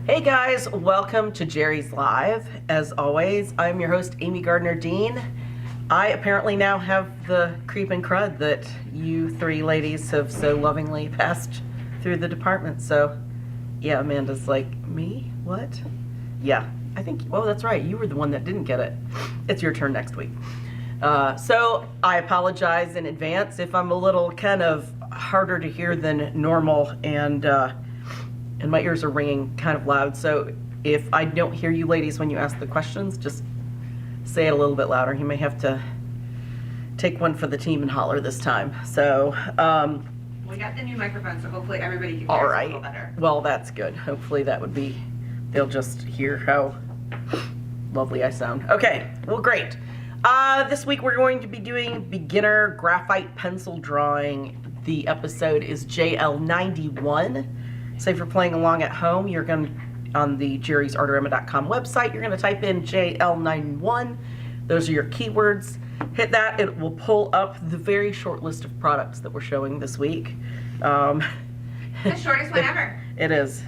Hey guys, welcome to Jerry's Live. As always, I'm your host, Amy Gardner-Dean. I apparently now have the creep and crud that you three ladies have so lovingly passed through the department. So, yeah, Amanda's like, me? What? Yeah, I think, well, that's right. You were the one that didn't get it. It's your turn next week. So I apologize in advance if I'm a little kind of harder to hear than normal, and my ears are ringing kind of loud. So if I don't hear you ladies when you ask the questions, just say it a little bit louder. You may have to take one for the team and holler this time. So we got the new microphone, so hopefully everybody can all hear us right. a little better. Well, that's good. Hopefully that would be, they'll just hear how lovely I sound. Okay, well, great. This week we're going to be doing beginner graphite pencil drawing. The episode is JL91. So if you're playing along at home, you're going to, on the jerrysartarama.com website, you're going to type in JL91. Those are your keywords. Hit that. It will pull up the very short list of products that we're showing this week. The shortest one ever. It is.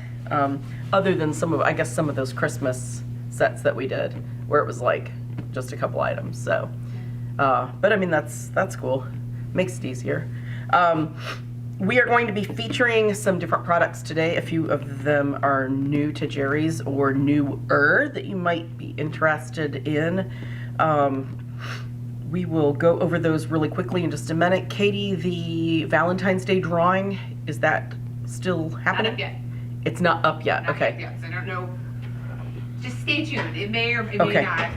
Other than some of, I guess, some of those Christmas sets that we did, where it was like just a couple items. So, but I mean, that's cool. Makes it easier. We are going to be featuring some different products today. A few of them are new to Jerry's or newer that you might be interested in. We will go over those really quickly in just a minute. Katie, the Valentine's Day drawing, is that still happening? Not up yet. It's not up yet. Not Okay. up yet, so I don't know. Just stay tuned. It may or it Okay. may not.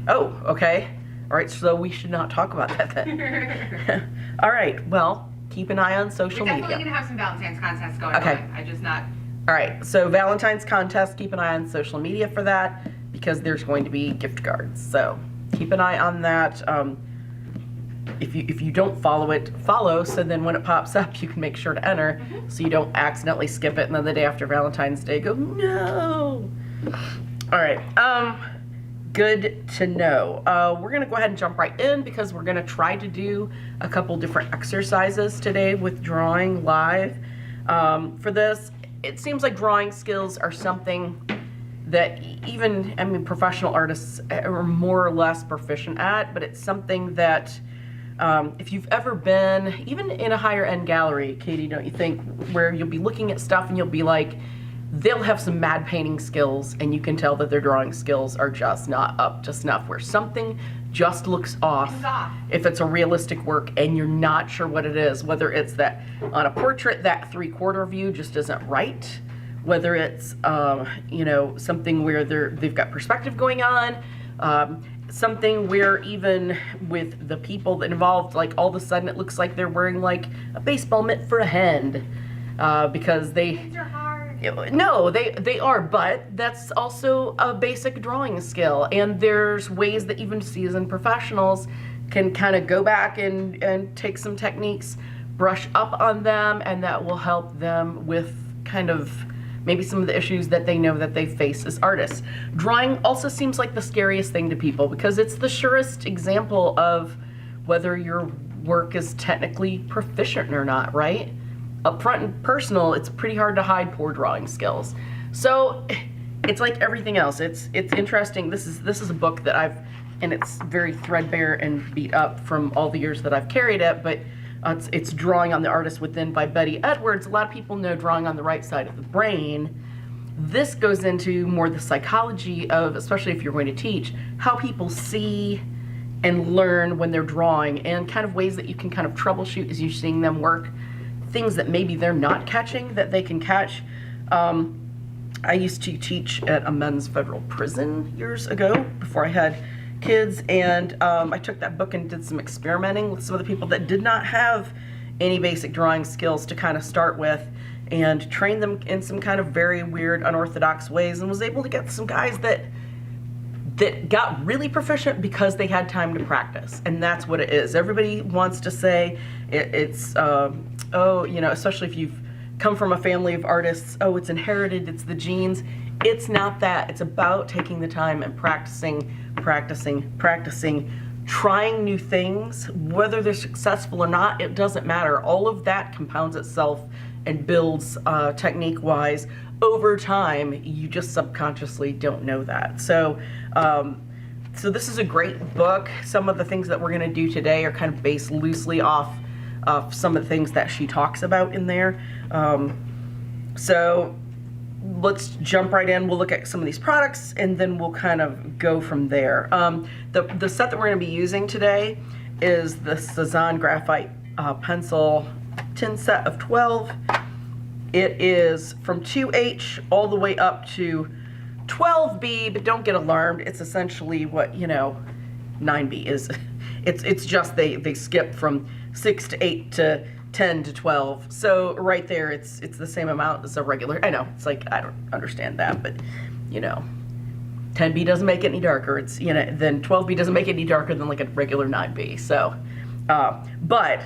Oh, okay. All right, so we should not talk about that then. All right, well, keep an eye on social We're media. definitely gonna have some Valentine's contests going Okay. on. I just not. All right, so Valentine's contest, keep an eye on social media for that because there's going to be gift cards. So keep an eye on that. If you don't follow it, follow, so then when it pops up, you can make sure to enter so you don't accidentally skip it and then the day after Valentine's Day go, no. All right, good to know. We're gonna go ahead and jump right in because we're gonna try to do a couple different exercises today with drawing live. For this, it seems like drawing skills are something that even, I mean, professional artists are more or less proficient at, but it's something that if you've ever been, even in a higher end gallery, Katie, don't you think, where you'll be looking at stuff and you'll be like, they'll have some mad painting skills and you can tell that their drawing skills are just not up to snuff, where something just looks off. It's off. If it's a realistic work and you're not sure what it is, whether it's that on a portrait, that 3/4 view just isn't right, whether it's, you know, something where they've got perspective going on, something where even with the people that involved, like all of a sudden it looks like they're wearing like a baseball mitt for a hand, because Things are hard. no, they are, but that's also a basic drawing skill, and there's ways that even seasoned professionals can kind of go back and take some techniques, brush up on them, and that will help them with kind of maybe some of the issues that they know that they face as artists. Drawing also seems like the scariest thing to people because it's the surest example of whether your work is technically proficient or not, right? Up front and personal, it's pretty hard to hide poor drawing skills. So it's like everything else. It's interesting. This is a book that and it's very threadbare and beat up from all the years that I've carried it, but it's Drawing on the Artist Within by Betty Edwards. A lot of people know drawing on the right side of the brain. This goes into more the psychology of, especially if you're going to teach, how people see and learn when they're drawing, and kind of ways that you can kind of troubleshoot as you're seeing them work. Things that maybe they're not catching that they can catch. I used to teach at a men's federal prison years ago before I had kids, and I took that book and did some experimenting with some of the people that did not have any basic drawing skills to kind of start with, and trained them in some kind of very weird, unorthodox ways, and was able to get some guys that got really proficient because they had time to practice. And that's what it is. Everybody wants to say it's oh, you know, especially if you've come from a family of artists, oh, it's inherited, it's the genes. It's not that. It's about taking the time and practicing, trying new things. Whether they're successful or not, it doesn't matter. All of that compounds itself and builds technique-wise over time, you just subconsciously don't know that. So, so this is a great book. Some of the things that we're going to do today are kind of based loosely off of some of the things that she talks about in there. So let's jump right in. We'll look at some of these products and then we'll kind of go from there. The set that we're going to be using today is the Cezanne Graphite pencil tin set of 12. It is from 2H all the way up to 12B, but don't get alarmed. It's essentially what, 9B is. It's just they skip from 6 to 8 to 10 to 12. So right there, it's the same amount as a regular. I know, it's like, I don't understand that, but 10B doesn't make it any darker. It's, then 12B doesn't make it any darker than like a regular 9B. So, but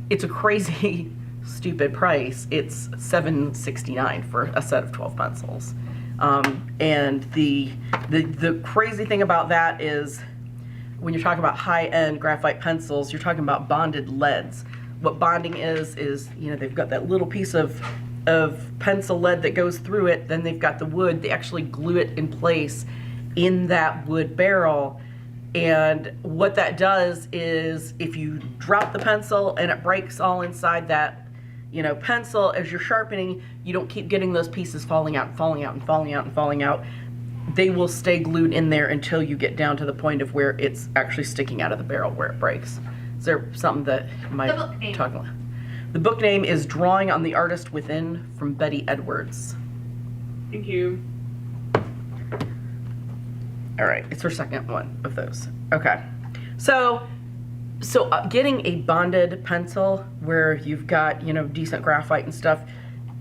it's a crazy, stupid price. It's $7.69 for a set of 12 pencils. And the crazy thing about that is when you're talking about high-end graphite pencils, you're talking about bonded leads. What bonding is they've got that little piece of pencil lead that goes through it, then they've got the wood, they actually glue it in place in that wood barrel. And what that does is if you drop the pencil and it breaks all inside that pencil, as you're sharpening, you don't keep getting those pieces falling out and falling out and falling out and falling out. They will stay glued in there until you get down to the point of where it's actually sticking out of the barrel where it breaks. Is there something that you might talk about? The book name is Drawing on the Artist Within from Betty Edwards. Thank you. All right, it's her second one of those. Okay, so getting a bonded pencil where you've got decent graphite and stuff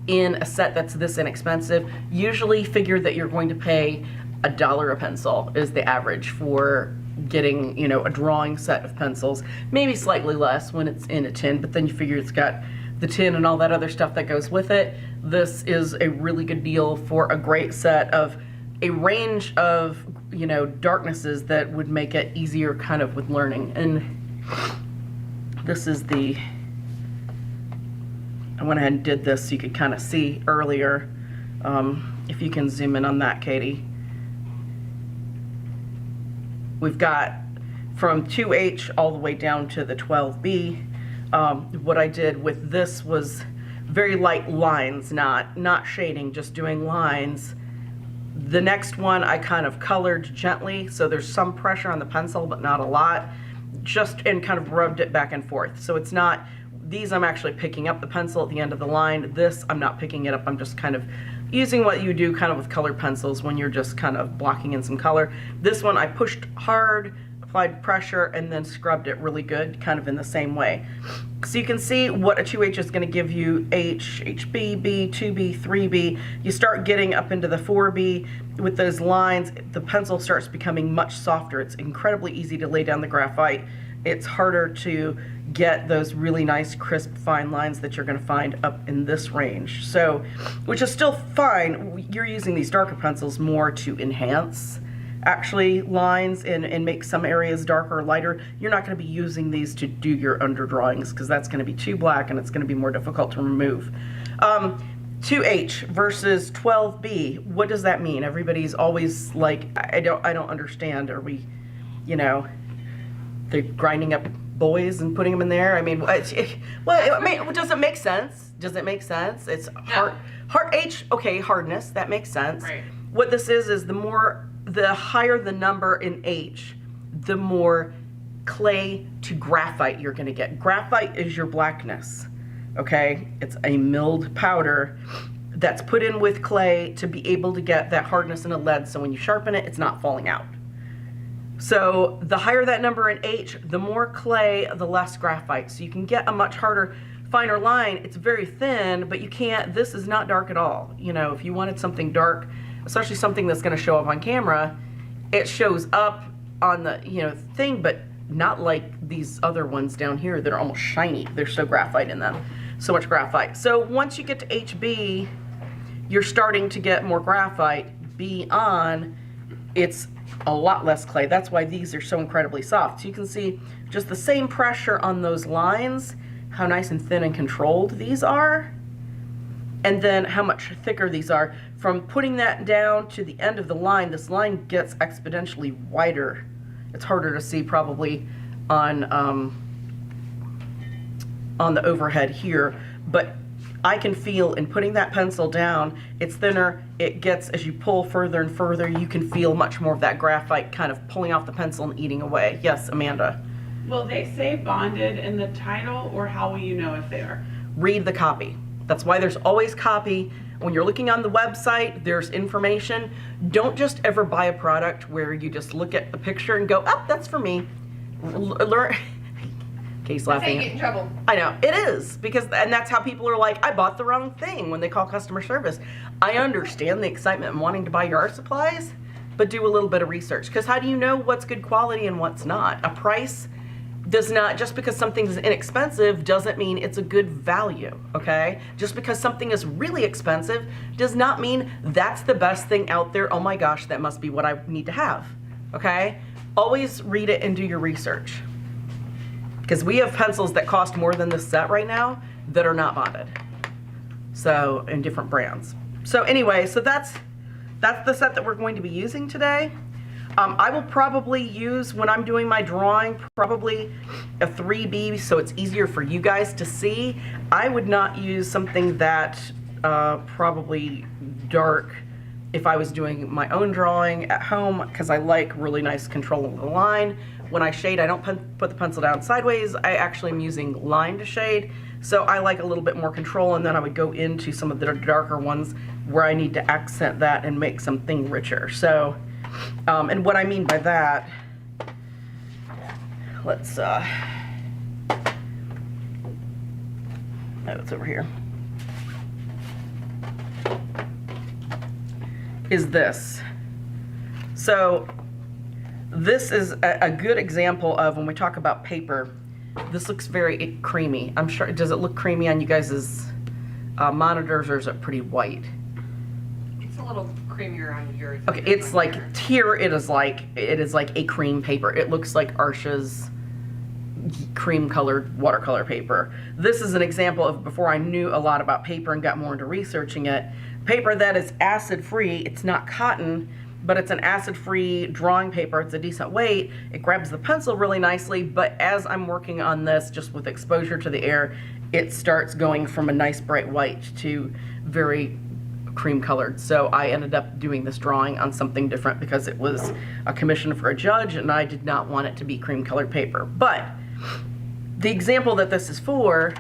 in a set that's this inexpensive, usually figure that you're going to pay $1 a pencil is the average for getting a drawing set of pencils. Maybe slightly less when it's in a tin, but then you figure it's got the tin and all that other stuff that goes with it. This is a really good deal for a great set of a range of darknesses that would make it easier kind of with learning. And this is I went ahead and did this so you could kind of see earlier. If you can zoom in on that, Katie. We've got from 2H all the way down to the 12B. What I did with this was very light lines, not shading, just doing lines. The next one I kind of colored gently, so there's some pressure on the pencil, but not a lot. And kind of rubbed it back and forth. So it's not, these I'm actually picking up the pencil at the end of the line. This I'm not picking it up, I'm just kind of using what you do kind of with colored pencils when you're just kind of blocking in some color. This one I pushed hard, applied pressure, and then scrubbed it really good, kind of in the same way. So you can see what a 2H is going to give you: H, HB, B, 2B, 3B. You start getting up into the 4B with those lines, the pencil starts becoming much softer. It's incredibly easy to lay down the graphite. It's harder to get those really nice, crisp, fine lines that you're going to find up in this range. So, which is still fine. You're using these darker pencils more to enhance actually lines and make some areas darker or lighter. You're not going to be using these to do your underdrawings because that's going to be too black and it's going to be more difficult to remove. 2H versus 12B. What does that mean? Everybody's always like, I don't understand. Are we, they're grinding up boys and putting them in there? I mean, does it make sense? Does it make sense? It's hard H, okay, hardness, that makes sense. Right. What this is the higher the number in H, the more clay to graphite you're gonna get. Graphite is your blackness, okay? It's a milled powder that's put in with clay to be able to get that hardness in a lead, so when you sharpen it, it's not falling out. So the higher that number in H, the more clay, the less graphite. So you can get a much harder, finer line. It's very thin, but you can't, this is not dark at all. If you wanted something dark, especially something that's gonna show up on camera, it shows up on the, thing, but not like these other ones down here that are almost shiny. There's so graphite in them, so much graphite. So once you get to HB, you're starting to get more graphite. B on, it's a lot less clay. That's why these are so incredibly soft. So you can see just the same pressure on those lines, how nice and thin and controlled these are. and then how much thicker these are. From putting that down to the end of the line, this line gets exponentially wider. It's harder to see probably on the overhead here, but I can feel in putting that pencil down, it's thinner, it gets, as you pull further and further, you can feel much more of that graphite kind of pulling off the pencil and eating away. Yes, Amanda? Will they say bonded in the title, or how will you know if they are? Read the copy. That's why there's always copy. When you're looking on the website, there's information. Don't just ever buy a product where you just look at the picture and go, oh, that's for me. Learn. Case That's how laughing. you get in trouble. I know, it is, because, and that's how people are like, I bought the wrong thing when they call customer service. I understand the excitement and wanting to buy your art supplies, but do a little bit of research, because how do you know what's good quality and what's not? A price does not, just because something's inexpensive doesn't mean it's a good value, okay? Just because something is really expensive does not mean that's the best thing out there. Oh my gosh, that must be what I need to have, okay? Always read it and do your research. Because we have pencils that cost more than this set right now that are not bonded. So, in different brands. So anyway, so that's the set that we're going to be using today. I will probably use, when I'm doing my drawing, probably a 3B so it's easier for you guys to see. I would not use something that probably dark if I was doing my own drawing at home, because I like really nice control of the line. When I shade, I don't put the pencil down sideways. I actually am using line to shade, so I like a little bit more control, and then I would go into some of the darker ones where I need to accent that and make something richer. So, and what I mean by that, let's, no, it's over here, is this. So, this is a good example of when we talk about paper. This looks very creamy. I'm sure, does it look creamy on you guys' monitors, or is it pretty white? It's a little creamier on yours. Okay, it's like, here it is like a cream paper. It looks like Arsha's cream colored watercolor paper. This is an example of before I knew a lot about paper and got more into researching it. Paper that is acid free, it's not cotton, but it's an acid-free drawing paper. It's a decent weight. It grabs the pencil really nicely, but as I'm working on this, just with exposure to the air, it starts going from a nice bright white to very cream colored. So I ended up doing this drawing on something different because it was a commission for a judge and I did not want it to be cream colored paper. But the example that this is for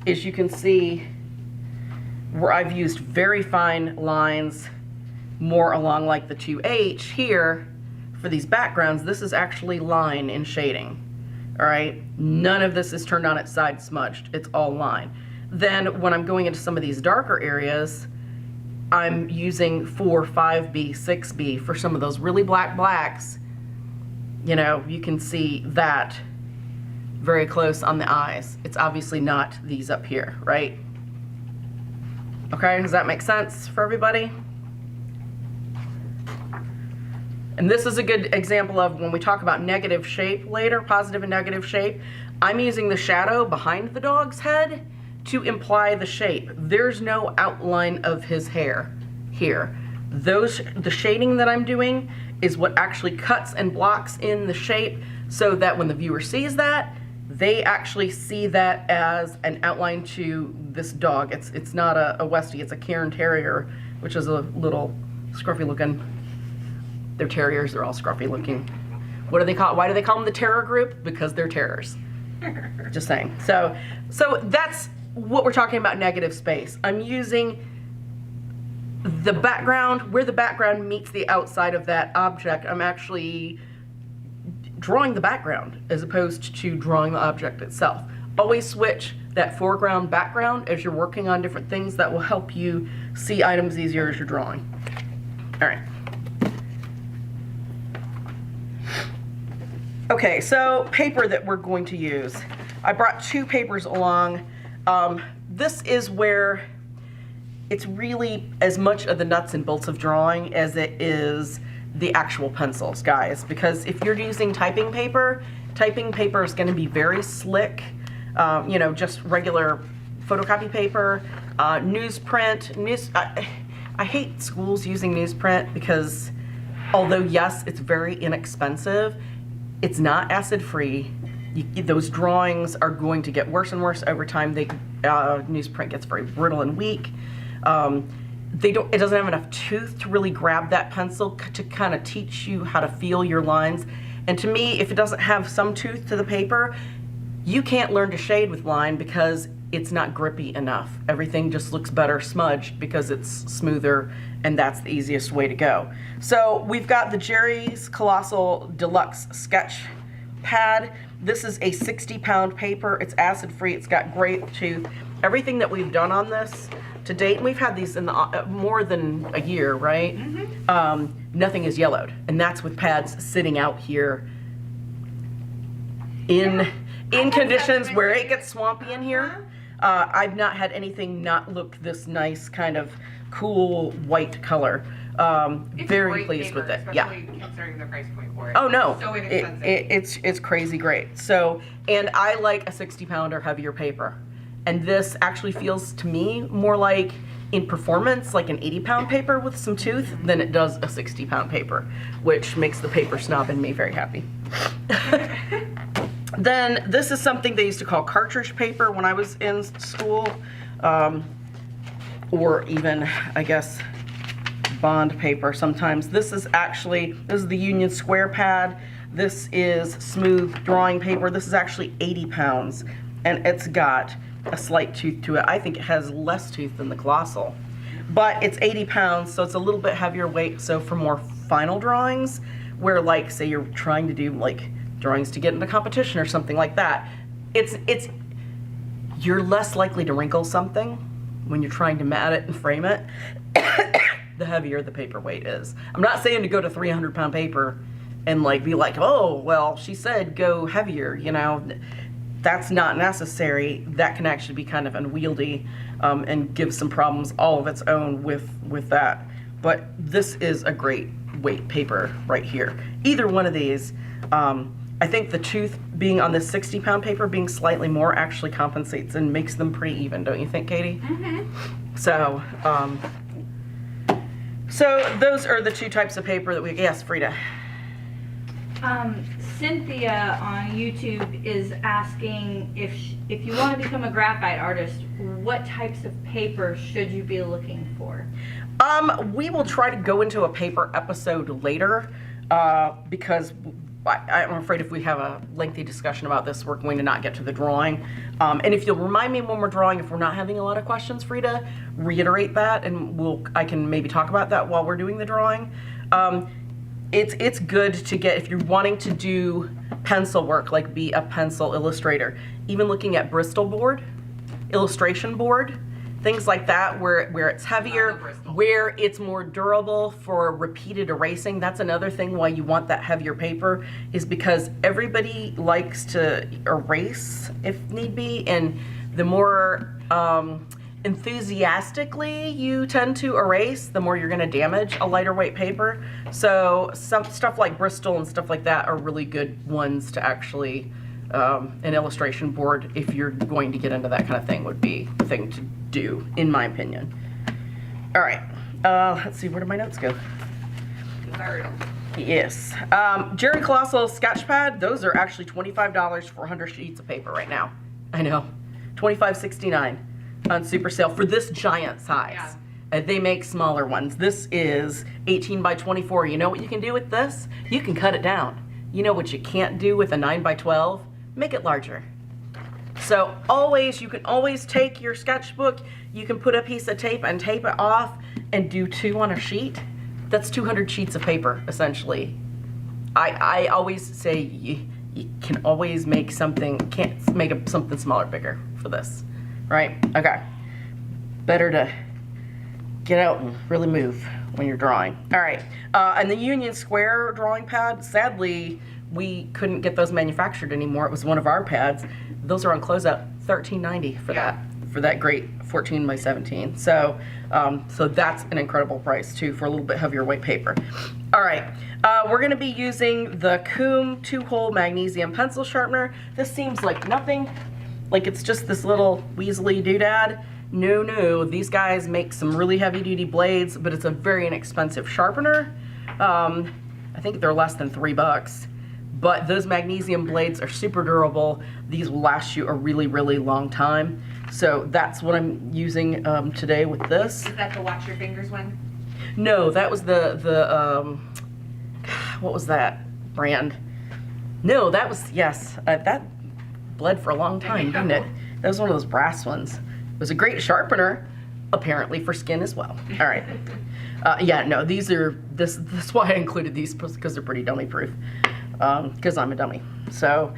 is, you can see where I've used very fine lines, more along like the 2H here for these backgrounds. This is actually line and shading, all right? None of this is turned on its side smudged. It's all line. Then when I'm going into some of these darker areas, I'm using 4, 5B, 6B for some of those really black blacks. You know, you can see that very close on the eyes. It's obviously not these up here, right? Okay, does that make sense for everybody? And this is a good example of when we talk about negative shape later, positive and negative shape. I'm using the shadow behind the dog's head to imply the shape. There's no outline of his hair here. The shading that I'm doing is what actually cuts and blocks in the shape, so that when the viewer sees that, they actually see that as an outline to this dog. It's not a Westie, it's a Cairn Terrier, which is a little scruffy looking. They're terriers, they're all scruffy looking. What do they call, why do they call them the terror group? Because they're terrors. Just saying. So that's what we're talking about, negative space. I'm using the background, where the background meets the outside of that object. I'm actually drawing the background as opposed to drawing the object itself. Always switch that foreground background as you're working on different things. That will help you see items easier as you're drawing. All right. Okay, so paper that we're going to use. I brought 2 papers along. This is where it's really as much of the nuts and bolts of drawing as it is the actual pencils, guys. Because if you're using typing paper is going to be very slick. You know, just regular photocopy paper. Newsprint. I hate schools using newsprint because although yes, it's very inexpensive, it's not acid free. Those drawings are going to get worse and worse over time. Newsprint gets very brittle and weak. It doesn't have enough tooth to really grab that pencil to kind of teach you how to feel your lines. And to me, if it doesn't have some tooth to the paper, you can't learn to shade with line because it's not grippy enough. Everything just looks better smudged because it's smoother, and that's the easiest way to go. So we've got the Jerry's Colossal Deluxe Sketch Pad. This is a 60-pound paper. It's acid free. It's got great tooth. Everything that we've done on this to date, and we've had these in more than a year, right? Nothing is yellowed, and that's with pads sitting out here in conditions where it gets swampy in here. I've not had anything not look this nice kind of cool white color. Very pleased with it. Yeah. Considering the price point for it. Oh no, So inexpensive. it's crazy great. So, and I like a 60-pound or heavier paper, and this actually feels to me more like in performance like an 80-pound paper with some tooth than it does a 60-pound paper, which makes the paper snob in me very happy. Then this is something they used to call cartridge paper when I was in school, or even, I guess, bond paper sometimes. This is the Union Square pad. This is smooth drawing paper. This is actually 80 pounds, and it's got a slight tooth to it. I think it has less tooth than the Colossal, but it's 80 pounds, so it's a little bit heavier weight. So for more final drawings, where like, say you're trying to do like drawings to get into competition or something like that, you're less likely to wrinkle something when you're trying to mat it and frame it. The heavier the paper weight is. I'm not saying to go to 300-pound paper and like be like, oh, well, she said go heavier, you know. That's not necessary. That can actually be kind of unwieldy and give some problems all of its own with that. But this is a great weight paper right here. Either one of these, I think the tooth being on this 60-pound paper being slightly more actually compensates and makes them pretty even, don't you think, Katie? So, so those are the two types of paper that yes, Frida. Cynthia on YouTube is asking if you want to become a graphite artist, what types of paper should you be looking for? We will try to go into a paper episode later because I'm afraid if we have a lengthy discussion about this, we're going to not get to the drawing. And if you'll remind me when we're drawing, if we're not having a lot of questions, Frida, reiterate that, and I can maybe talk about that while we're doing the drawing. It's good to get, if you're wanting to do pencil work, like be a pencil illustrator, even looking at Bristol board, illustration board, things like that, where it's heavier, where it's more durable for repeated erasing. That's another thing why you want that heavier paper, is because everybody likes to erase if need be, and the more enthusiastically you tend to erase, the more you're going to damage a lighter weight paper. So some stuff like Bristol and stuff like that are really good ones to actually, an illustration board, if you're going to get into that kind of thing, would be the thing to do, in my opinion. All right, let's see, where did my notes go? Yes, Jerry Colossal sketch pad, those are actually $25 for 100 sheets of paper right now. I know, $25.69 on super sale for this giant size. Yeah. They make smaller ones. This is 18 by 24. You know what you can do with this? You can cut it down. You know what you can't do with a 9 by 12? Make it larger. So you can always take your sketchbook, you can put a piece of tape and tape it off and do 2 on a sheet. That's 200 sheets of paper, essentially. I always say you can always make something, can't make something smaller, bigger for this. Right? Okay. Better to get out and really move when you're drawing. All right. And the Union Square drawing pad, sadly, we couldn't get those manufactured anymore. It was one of our pads. Those are on closeout, $13.90 for that great 14 by 17. So, so that's an incredible price too for a little bit heavier weight paper. All right. We're going to be using the Coom 2-hole magnesium pencil sharpener. This seems like nothing. Like it's just this little weaselly doodad, No, these guys make some really heavy duty blades, but it's a very inexpensive sharpener. I think they're less than $3, but those magnesium blades are super durable. These will last you a really, really long time. So that's what I'm using today with this. Is that the watch your fingers one? No, that was the what was that brand? No, that was, yes, that bled for a long time, didn't it? That was one of those brass ones. It was a great sharpener, apparently for skin as well. All right. Yeah, no, these are, that's why I included these, because they're pretty dummy proof, because I'm a dummy. So,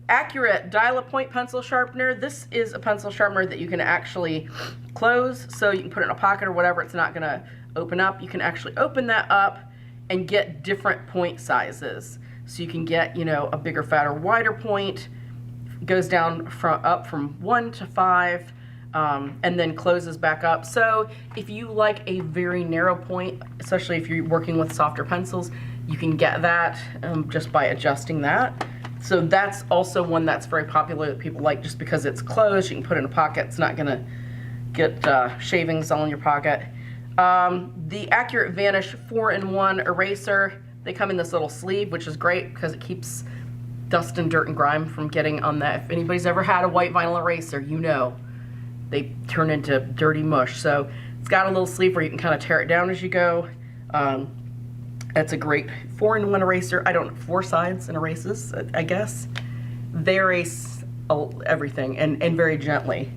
accurate dial-a-point pencil sharpener. This is a pencil sharpener that you can actually close, so you can put it in a pocket or whatever. It's not gonna open up. You can actually open that up and get different point sizes. So you can get, you know, a bigger, fatter, wider point. It goes down up from 1 to 5, and then closes back up. So if you like a very narrow point, especially if you're working with softer pencils, you can get that just by adjusting that. So that's also one that's very popular that people like, just because it's closed. You can put it in a pocket. It's not gonna get shavings all in your pocket. The Accurate Vanish 4-in-1 eraser. They come in this little sleeve, which is great because it keeps dust and dirt and grime from getting on that. If anybody's ever had a white vinyl eraser, you know they turn into dirty mush. So it's got a little sleeve where you can kind of tear it down as you go. That's a great 4-in-1 eraser. I don't, 4 sides and erases, I guess. They erase everything and very gently.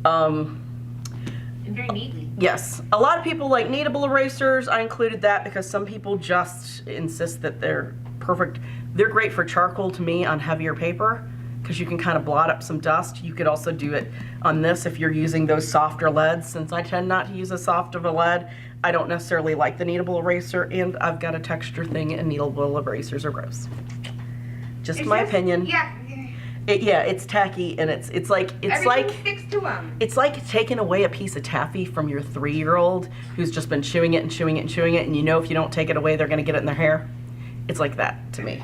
And very neatly. Yes, a lot of people like kneadable erasers. I included that because some people just insist that they're perfect. They're great for charcoal to me on heavier paper because you can kind of blot up some dust. You could also do it on this if you're using those softer leads. Since I tend not to use as soft of a lead, I don't necessarily like the kneadable eraser, and I've got a texture thing, and kneadable erasers are gross. Just my opinion. Yeah. Yeah, it's tacky, and it's like Everything sticks to them. it's like taking away a piece of taffy from your 3-year-old who's just been chewing it and chewing it and chewing it, and you know if you don't take it away, they're gonna get it in their hair. It's like that to me.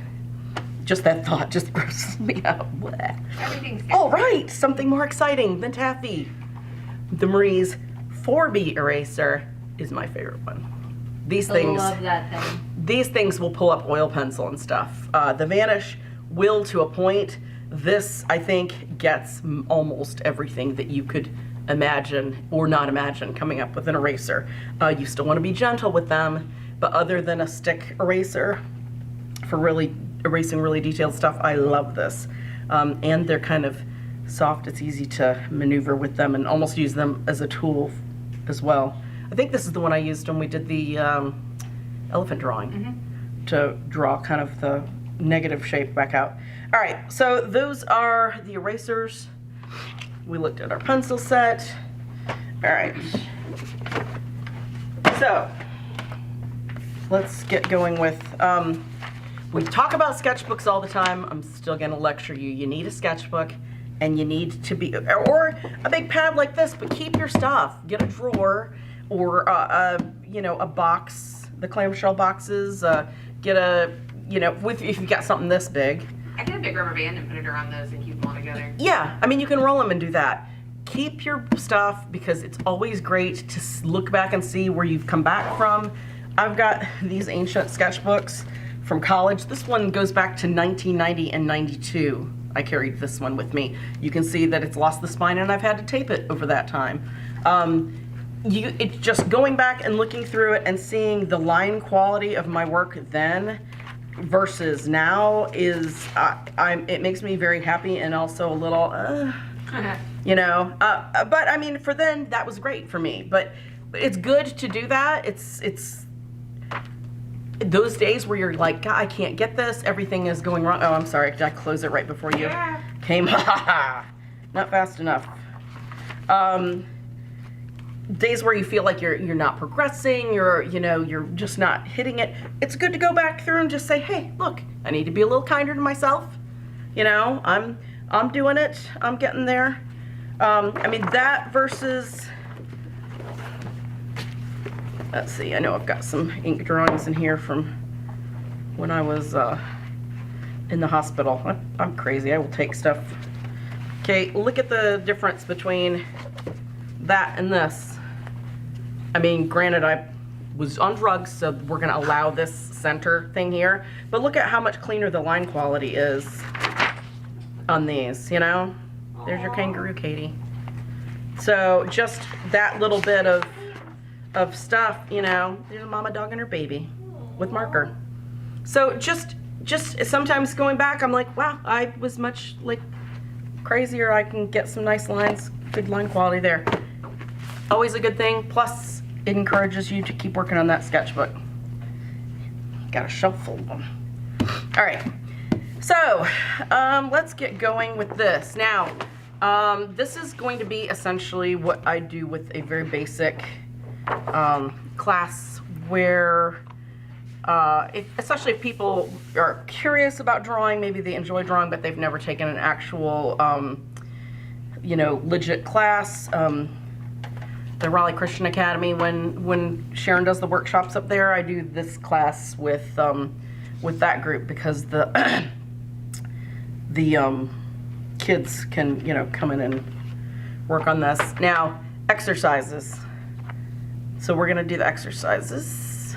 Just that thought just grosses me out. Blech. Everything sticks. All right, something more exciting than taffy. The Marie's 4B eraser is my favorite one. These I things, love that thing. these things will pull up oil pencil and stuff. The Vanish will to a point. This, I think, gets almost everything that you could imagine or not imagine coming up with an eraser. You still want to be gentle with them, but other than a stick eraser for really erasing really detailed stuff, I love this. And they're kind of soft. It's easy to maneuver with them and almost use them as a tool as well. I think this is the one I used when we did the elephant drawing to draw kind of the negative shape back out. All right, so those are the erasers. We looked at our pencil set. All right. So let's get going with, we talk about sketchbooks all the time. I'm still gonna lecture you. You need a sketchbook and you need to be, or a big pad like this, but keep your stuff. Get a drawer or you know, a box, the clamshell boxes, get a, you know, if you've got something this big. I get a big rubber band and put it around those and keep them all together. Yeah, I mean, you can roll them and do that. Keep your stuff because it's always great to look back and see where you've come back from. I've got these ancient sketchbooks from college. This one goes back to 1990 and 92. I carried this one with me. You can see that it's lost the spine and I've had to tape it over that time. It's just going back and looking through it and seeing the line quality of my work then versus now is, it makes me very happy and also a little, you know, but I mean, for then, that was great for me, but it's good to do that. It's those days where you're like, God, I can't get this, everything is going wrong. Oh, I'm sorry, did I close it right before you came? Not fast enough. Days where you feel like you're not progressing, you're just not hitting it. It's good to go back through and just say, hey, look, I need to be a little kinder to myself. You know, I'm doing it. I'm getting there. I mean, that versus, let's see, I know I've got some ink drawings in here from when I was in the hospital. I'm crazy. I will take stuff Okay, look at the difference between that and this. I mean, granted, I was on drugs, so we're gonna allow this center thing here, but look at how much cleaner the line quality is on these, you know? There's your kangaroo, Katie. So just that little bit of stuff, you know, there's a mama dog and her baby with marker. So just sometimes going back, I'm like, wow, I was much like crazier. I can get some nice lines, good line quality there. Always a good thing. Plus, it encourages you to keep working on that sketchbook. Got a shelf full of them. All right, so let's get going with this. Now, this is going to be essentially what I do with a very basic class where, especially if people are curious about drawing, maybe they enjoy drawing, but they've never taken an actual, you know, legit class. The Raleigh Christian Academy, when Sharon does the workshops up there, I do this class with that group because the kids can, you know, come in and work on this. Now, exercises. So we're gonna do the exercises.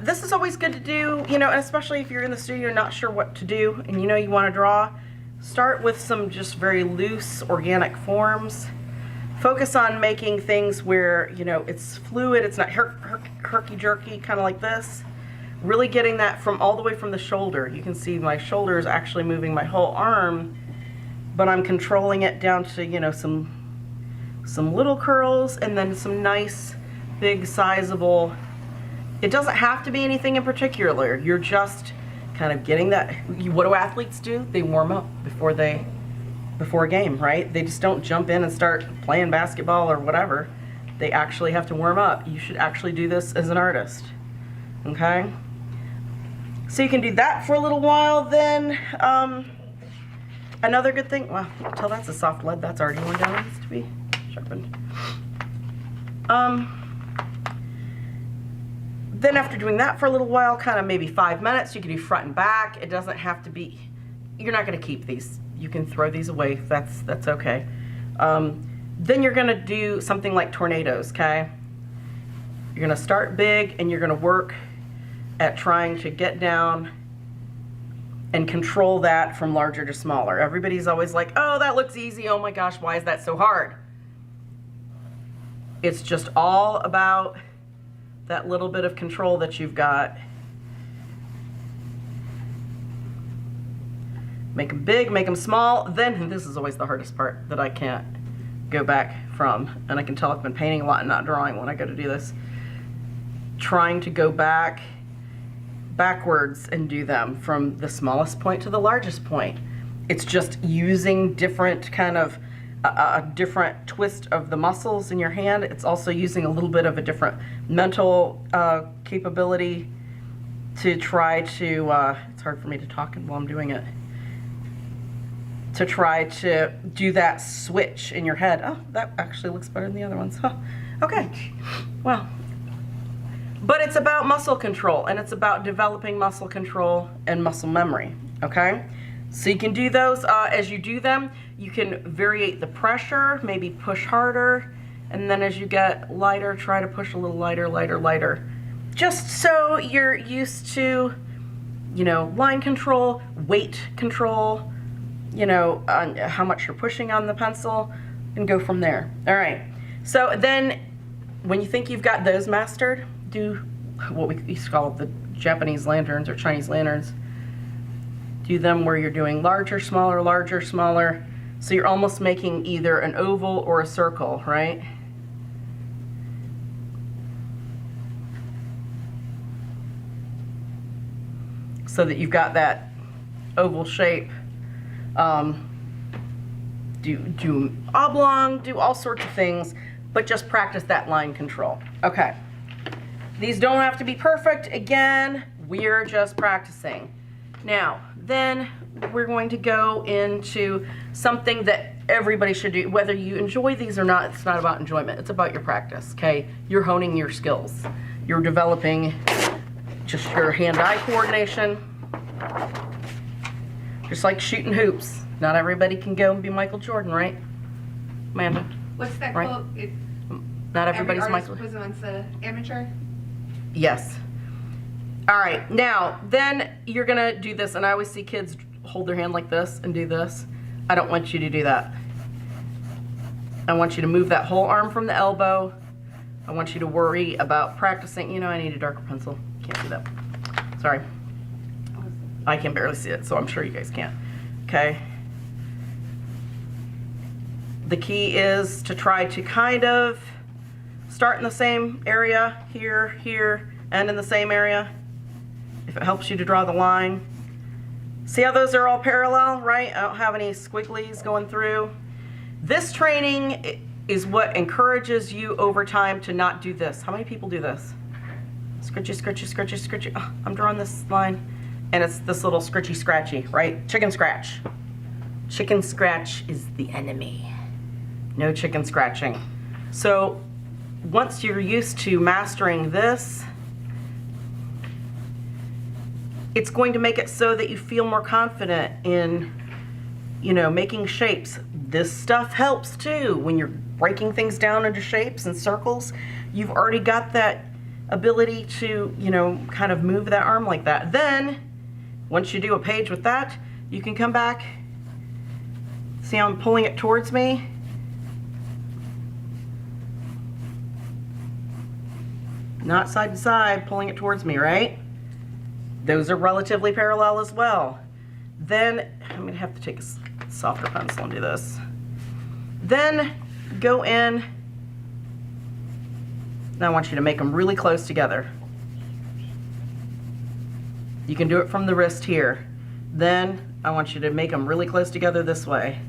This is always good to do, you know, especially if you're in the studio not sure what to do and you know you want to draw. Start with some just very loose organic forms. Focus on making things where, you know, it's fluid, it's not herky-jerky, kind of like this. Really getting that from all the way from the shoulder. You can see my shoulder is actually moving my whole arm, but I'm controlling it down to, you know, some little curls and then some nice, big, sizable. It doesn't have to be anything in particular. You're just kind of getting that. What do athletes do? They warm up before a game, right? They just don't jump in and start playing basketball or whatever. They actually have to warm up. You should actually do this as an artist, okay? So you can do that for a little while. Then another good thing, well, tell that's a soft lead. That's already worn down. It needs to be sharpened. Then after doing that for a little while, kind of maybe 5 minutes, you can do front and back. It doesn't have to be, you're not going to keep these. You can throw these away. That's okay. Then you're gonna do something like tornadoes, okay? You're gonna start big and you're gonna work at trying to get down and control that from larger to smaller. Everybody's always like, oh, that looks easy. Oh my gosh, why is that so hard? It's just all about that little bit of control that you've got. Make them big, make them small. Then, this is always the hardest part that I can't go back from. And I can tell I've been painting a lot and not drawing when I go to do this. Trying to go backwards and do them from the smallest point to the largest point. It's just using different kind of, a different twist of the muscles in your hand. It's also using a little bit of a different mental capability to try to, it's hard for me to talk while I'm doing it. To try to do that switch in your head. Oh, that actually looks better than the other ones. Huh. Okay, well. But it's about muscle control, and it's about developing muscle control and muscle memory, okay? So you can do those. As you do them, you can variate the pressure, maybe push harder, and then as you get lighter, try to push a little lighter, lighter, lighter. Just so you're used to, you know, line control, weight control, you know, how much you're pushing on the pencil, and go from there. All right, so then when you think you've got those mastered, do what we used to call the Japanese lanterns or Chinese lanterns. Do them where you're doing larger, smaller, so you're almost making either an oval or a circle, right? So that you've got that oval shape. Do oblong, do all sorts of things, but just practice that line control. Okay. These don't have to be perfect. Again, we're just practicing. Now, then we're going to go into something that everybody should do. Whether you enjoy these or not, it's not about enjoyment. It's about your practice, okay? You're honing your skills. You're developing just your hand-eye coordination. Just like shooting hoops. Not everybody can go and be Michael Jordan, right? Amanda? What's that Right. quote? Not Every everybody's artist Michael. was once an amateur. Yes. All right, now, then you're gonna do this, and I always see kids hold their hand like this and do this. I don't want you to do that. I want you to move that whole arm from the elbow. I want you to worry about practicing. You know, I need a darker pencil. Can't do that. Sorry. I can barely see it, so I'm sure you guys can't. Okay. The key is to try to kind of start in the same area, here, here, and in the same area. If it helps you to draw the line. See how those are all parallel, right? I don't have any squigglies going through. This training is what encourages you over time to not do this. How many people do this? Scritchy, scritchy, scritchy, scritchy. Oh, I'm drawing this line, and it's this little scritchy, scratchy, right? Chicken scratch. Chicken scratch is the enemy. No chicken scratching. So once you're used to mastering this, it's going to make it so that you feel more confident in, you know, making shapes. This stuff helps too. When you're breaking things down into shapes and circles, you've already got that ability to, you know, kind of move that arm like that. Then, once you do a page with that, you can come back. See how I'm pulling it towards me? Not side to side, pulling it towards me, right? Those are relatively parallel as well. Then, I'm gonna have to take a softer pencil and do this. Then, go in. Now I want you to make them really close together. You can do it from the wrist here. Then, I want you to make them really close together this way.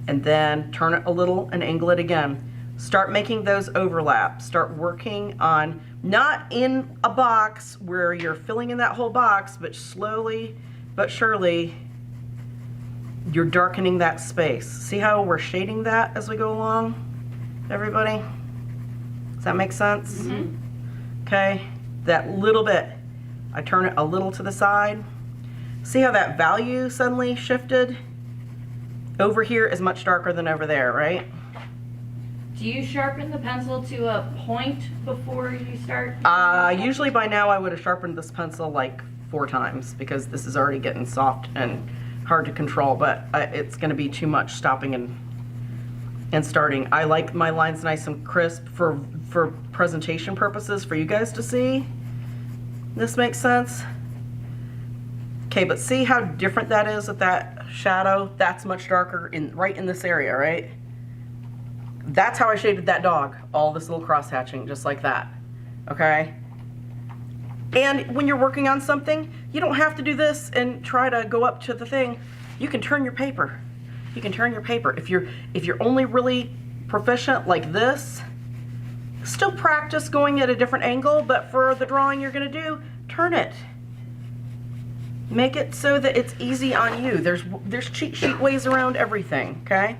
And then, turn it a little and angle it again. Start making those overlap. Start working on, not in a box where you're filling in that whole box, but slowly but surely you're darkening that space. See how we're shading that as we go along, everybody? Does that make sense? Mm-hmm. Okay, that little bit. I turn it a little to the side. See how that value suddenly shifted? Over here is much darker than over there, right? Do you sharpen the pencil to a point before you start? Usually by now I would have sharpened this pencil like 4 times because this is already getting soft and hard to control, but it's going to be too much stopping and starting. I like my lines nice and crisp for presentation purposes for you guys to see. This makes sense? Okay, but see how different that is with that shadow? That's much darker right in this area, right? That's how I shaded that dog. All this little cross hatching, just like that. Okay? And when you're working on something, you don't have to do this and try to go up to the thing. You can turn your paper. You can turn your paper. If you're only really proficient like this, still practice going at a different angle, but for the drawing you're going to do, turn it. Make it so that it's easy on you. There's cheat sheet ways around everything, okay?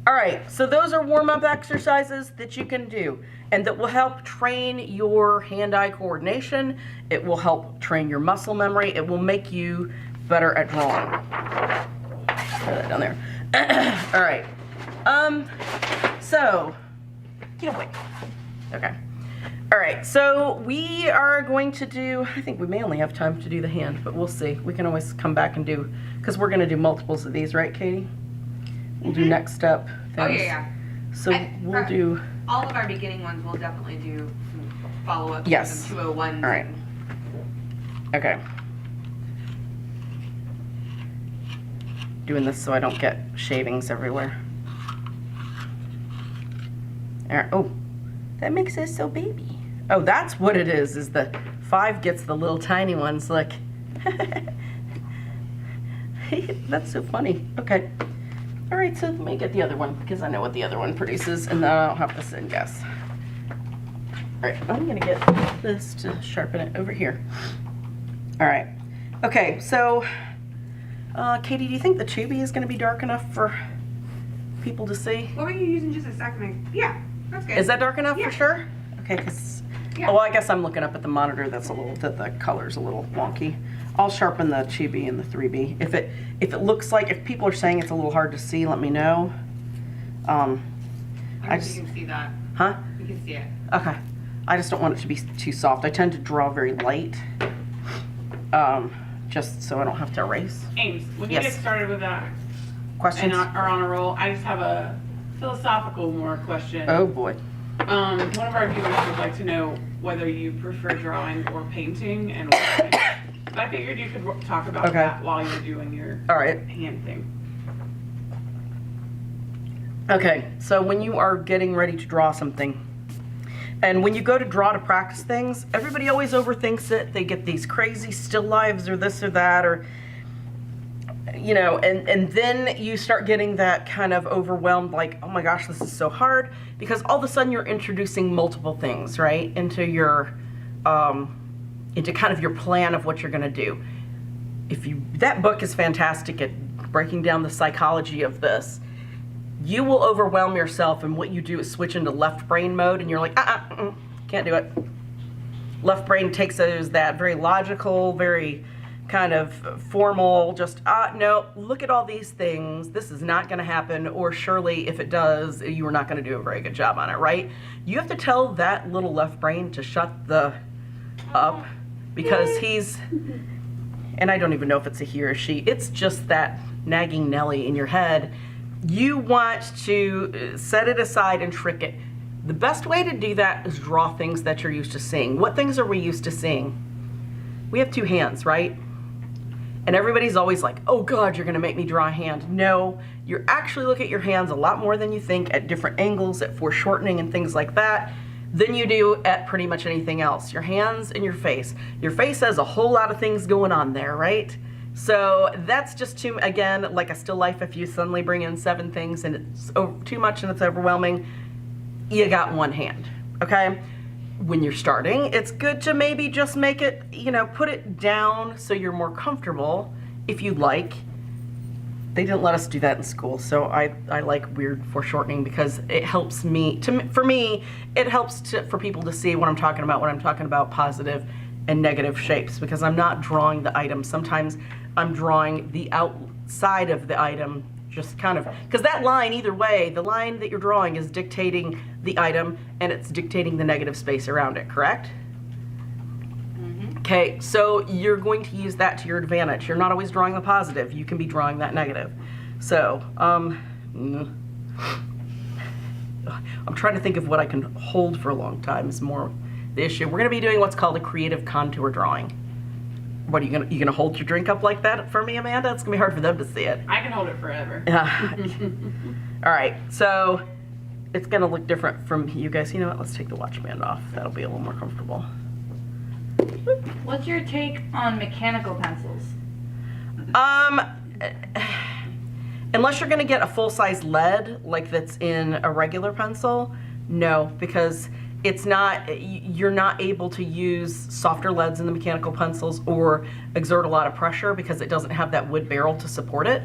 All right, so those are warm-up exercises that you can do and that will help train your hand-eye coordination. It will help train your muscle memory. It will make you better at drawing. Throw that down there. All right. So, get away. Okay. All right, so we are going to do, I think we may only have time to do the hand, but we'll see. We can always come back and do, because we're going to do multiples of these, right, Katie? We'll do next step things. Oh, yeah. So we'll do... All of our beginning ones we'll definitely do follow-up. Yes. 201s. All right. Okay. Doing this so I don't get shavings everywhere. All right. Oh, that makes it so baby. Oh, that's what it is the 5 gets the little tiny ones. Look. That's so funny. Okay. All right, so let me get the other one because I know what the other one produces and then I don't have to sit and guess. All right, I'm gonna get this to sharpen it over here. All right, okay, so Katie, do you think the chubby is gonna be dark enough for people to see? What were you using just a second? Yeah, that's good. Is that dark enough Yeah. for sure? Okay, because, Yeah. well, I guess I'm looking up at the monitor. That's the color's a little wonky. I'll sharpen the 2B and the 3B. If it looks like, if people are saying it's a little hard to see, let me know. I just, You can see that. huh? You can see it. Okay. I just don't want it to be too soft. I tend to draw very light, just so I don't have to erase. Ames, when you Yes. get started with that Questions? and are on a roll, I just have a philosophical more question. Oh boy. One of our viewers would like to know whether you prefer drawing or painting and why. So I figured you could talk about Okay. that while you're doing your All right. hand thing. Okay, so when you are getting ready to draw something, and when you go to draw to practice things, everybody always overthinks it. They get these crazy still lives or this or that, or, you know, and then you start getting that kind of overwhelmed, like, oh my gosh, this is so hard, because all of a sudden you're introducing multiple things, right, into your, into kind of your plan of what you're gonna do. That book is fantastic at breaking down the psychology of this. You will overwhelm yourself, and what you do is switch into left brain mode, and you're like, can't do it. Left brain takes it as that very logical, very kind of formal, just, no, look at all these things. This is not going to happen, or surely if it does, you are not going to do a very good job on it, right? You have to tell that little left brain to shut up, because he's, and I don't even know if it's a he or she, it's just that nagging Nelly in your head. You want to set it aside and trick it. The best way to do that is draw things that you're used to seeing. What things are we used to seeing? We have two hands, right? And everybody's always like, oh God, you're gonna make me draw a hand. No, you actually look at your hands a lot more than you think, at different angles, at foreshortening and things like that, than you do at pretty much anything else. Your hands and your face. Your face has a whole lot of things going on there, right? So that's just too, again, like a still life, if you suddenly bring in 7 things and it's too much and it's overwhelming, you got one hand, okay? When you're starting, it's good to maybe just make it, you know, put it down so you're more comfortable, if you like. They didn't let us do that in school, so I like weird foreshortening, because it helps me, for me, it helps for people to see what I'm talking about when I'm talking about positive and negative shapes, because I'm not drawing the item. Sometimes I'm drawing the outside of the item, just kind of, because that line, either way, the line that you're drawing is dictating the item, and it's dictating the negative space around it, correct? Okay, so you're going to use that to your advantage. You're not always drawing the positive. You can be drawing that negative. So, I'm trying to think of what I can hold for a long time is more the issue. We're gonna be doing what's called a creative contour drawing. What are you gonna hold your drink up like that for me, Amanda? It's gonna be hard for them to see it. I can hold it forever. All right, so it's gonna look different from you guys. You know what, let's take the watch band off. That'll be a little more comfortable. What's your take on mechanical pencils? Unless you're gonna get a full-size lead, like that's in a regular pencil, no, because it's not, you're not able to use softer leads in the mechanical pencils or exert a lot of pressure, because it doesn't have that wood barrel to support it.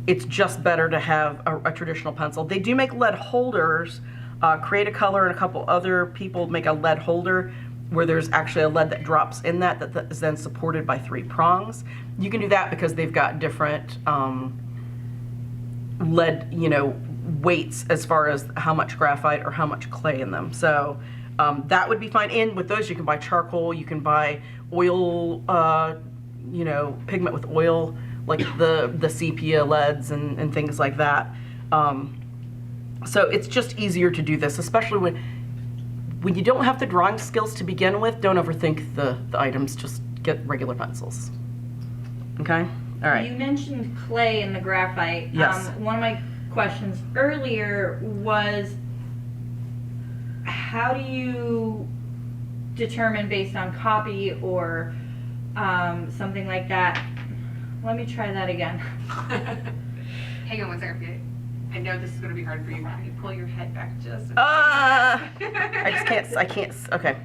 It's just better to have a traditional pencil. They do make lead holders. Create a Color and a couple other people make a lead holder where there's actually a lead that drops in that is then supported by 3 prongs. You can do that because they've got different lead, you know, weights as far as how much graphite or how much clay in them. So that would be fine. And with those, you can buy charcoal, you can buy oil, you know, pigment with oil, like the sepia leads and things like that. So it's just easier to do this, especially when you don't have the drawing skills to begin with. Don't overthink the items, just get regular pencils. Okay? All right. You mentioned clay in the graphite. Yes. One of my questions earlier was, how do you determine based on copy or something like that? Let me try that again. Hang on one second. I know this is going to be hard for you. Can you pull your head back just a I can't, okay.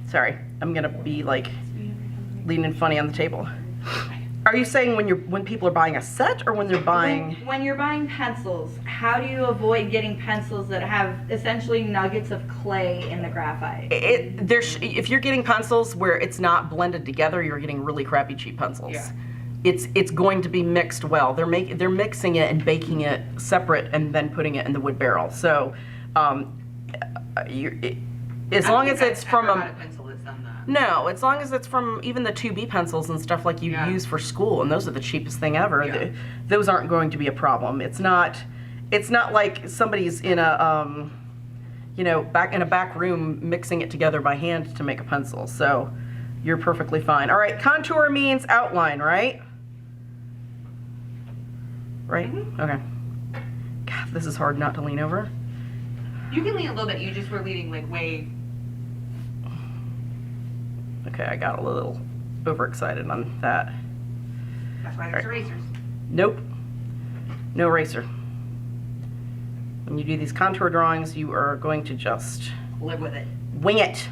Sorry, I'm gonna be like leaning funny on the table. All Are you saying when people are buying a set or when they're buying? When you're buying pencils, how do you avoid getting pencils that have essentially nuggets of clay in the graphite? If you're getting pencils where it's not blended together, you're getting really crappy cheap pencils. Yeah. It's going to be mixed well. They're mixing it and baking it separate and then putting it in the wood barrel. So, as long as it's from a pencil that's done that. no, as long as it's from even the 2B pencils and stuff like you use for school, and those are the cheapest thing ever. Yeah. Those aren't going to be a problem. It's not like somebody's in a back in a back room mixing it together by hand to make a pencil. So you're perfectly fine. All right, contour means outline, right? Right? Okay. God, this is hard not to lean over. You can lean a little bit. You just were leaning like way. Okay, I got a little overexcited on that. That's why there's erasers. Nope. No eraser. When you do these contour drawings, you are going to just Live with it. wing it.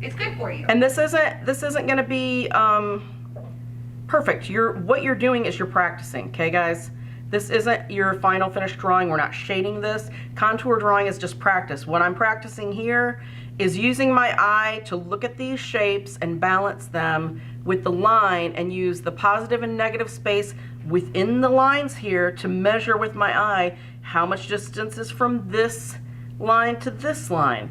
It's good for you. And this isn't going to be perfect. What you're doing is you're practicing, okay, guys? This isn't your final finished drawing. We're not shading this. Contour drawing is just practice. What I'm practicing here is using my eye to look at these shapes and balance them with the line and use the positive and negative space within the lines here to measure with my eye how much distance is from this line to this line.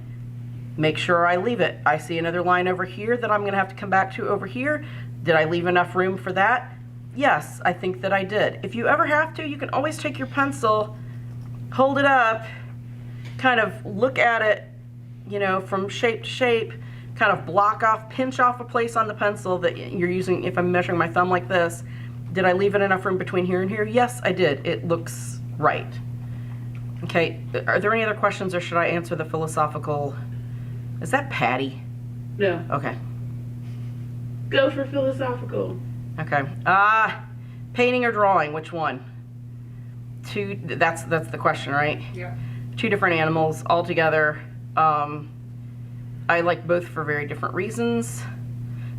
Make sure I leave it. I see another line over here that I'm going to have to come back to over here. Did I leave enough room for that? Yes, I think that I did. If you ever have to, you can always take your pencil, hold it up, kind of look at it, from shape to shape, kind of block off, pinch off a place on the pencil that you're using. If I'm measuring my thumb like this, did I leave it enough room between here and here? Yes, I did. It looks right. Okay, are there any other questions, or should I answer the philosophical? Is that Patty? No. Okay. Go for philosophical. Okay. Painting or drawing, which one? That's the question, right? Yeah. 2 different animals all together. I like both for very different reasons.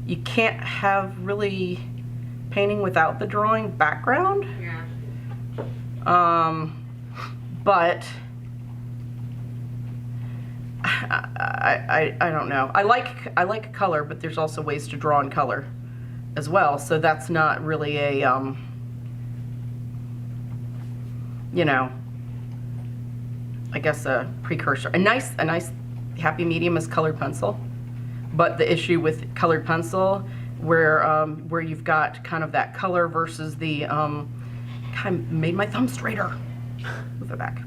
You can't have really painting without the drawing background. Yeah. But I don't know. I like color, but there's also ways to draw in color as well. So that's not really a I guess a precursor. A nice happy medium is colored pencil. But the issue with colored pencil, where you've got kind of that color versus the kind of made my thumb straighter. Move it back.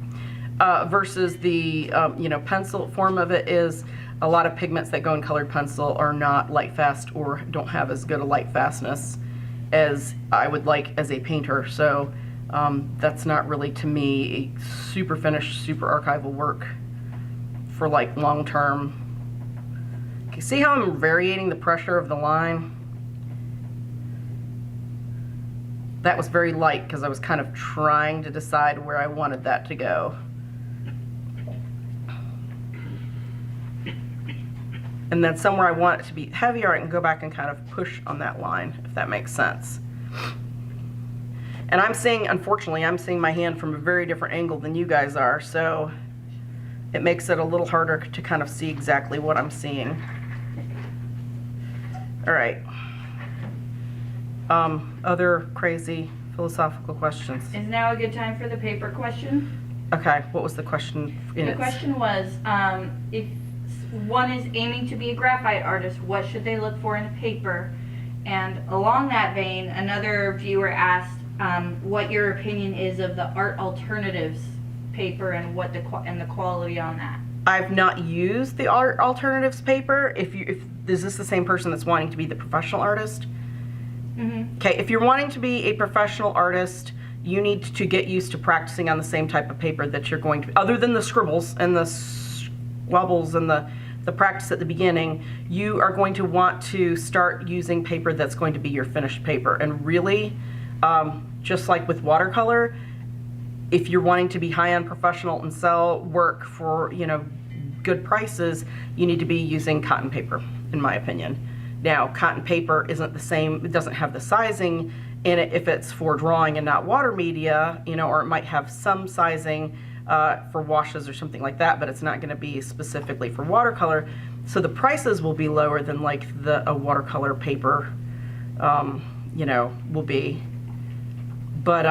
Versus the pencil form of it is a lot of pigments that go in colored pencil are not light fast or don't have as good a light fastness as I would like as a painter. So that's not really, to me, a super finished, super archival work for like long term. Okay, see how I'm varying the pressure of the line? That was very light because I was kind of trying to decide where I wanted that to go. And then somewhere I want it to be heavier, I can go back and kind of push on that line, if that makes sense. And unfortunately, I'm seeing my hand from a very different angle than you guys are, so it makes it a little harder to kind of see exactly what I'm seeing. All right. Other crazy philosophical questions? Is now a good time for the paper question? Okay, what was the question? The question was, if one is aiming to be a graphite artist, what should they look for in a paper? And along that vein, another viewer asked what your opinion is of the art alternatives paper and what the quality on that. I've not used the art alternatives paper. If is this the same person that's wanting to be the professional artist? Mm-hmm. Okay, if you're wanting to be a professional artist, you need to get used to practicing on the same type of paper that you're going to, other than the scribbles and the squabbles and the practice at the beginning, you are going to want to start using paper that's going to be your finished paper. And really, just like with watercolor, if you're wanting to be high-end professional and sell work for, good prices, you need to be using cotton paper, in my opinion. Now, cotton paper isn't the same, it doesn't have the sizing in it if it's for drawing and not water media, you know, or it might have some sizing for washes or something like that, but it's not going to be specifically for watercolor. So the prices will be lower than like a watercolor paper, you know, will be. But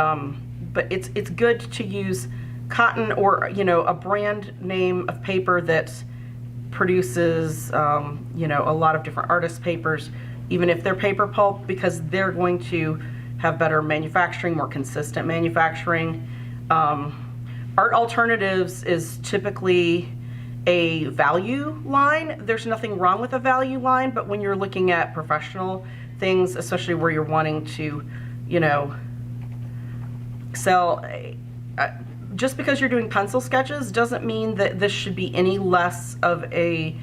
it's good to use cotton or, you know, a brand name of paper that produces, you know, a lot of different artist papers, even if they're paper pulp, because they're going to have better manufacturing, more consistent manufacturing. Art Alternatives is typically a value line. There's nothing wrong with a value line, but when you're looking at professional things, especially where you're wanting to, you know, sell, just because you're doing pencil sketches doesn't mean that this should be any less of a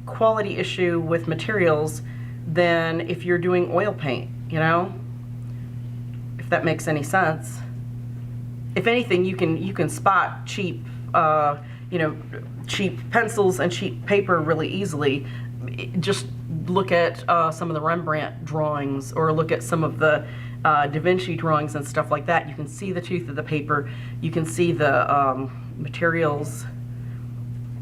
quality issue with materials than if you're doing oil paint, you know, if that makes any sense. If anything, you can spot cheap, you know, cheap pencils and cheap paper really easily. Just look at some of the Rembrandt drawings, or look at some of the Da Vinci drawings and stuff like that. You can see the tooth of the paper. You can see the materials,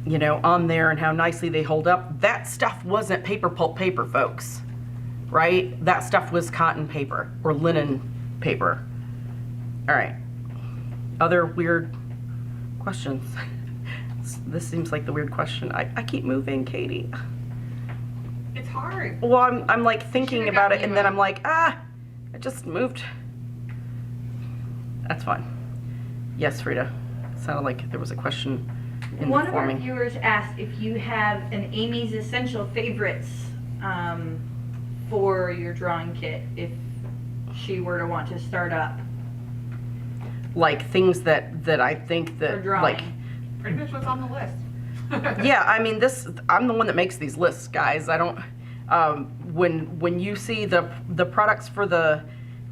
you know, on there and how nicely they hold up. That stuff wasn't paper pulp paper, folks, right? That stuff was cotton paper or linen paper. All right. Other weird questions? This seems like the weird question. I keep moving, Katie. It's hard. Well, I'm like thinking about it, and then up. I'm like, I just moved. That's fine. Yes, Frida. It sounded like there was a question in One the of our forming. viewers asked if you have an Amy's Essential Favorites for your drawing kit, if she were to want to start up. Like things that I think For that drawing. like, Pretty much what's on the list. yeah, I mean, I'm the one that makes these lists, guys. I don't, when you see the products for the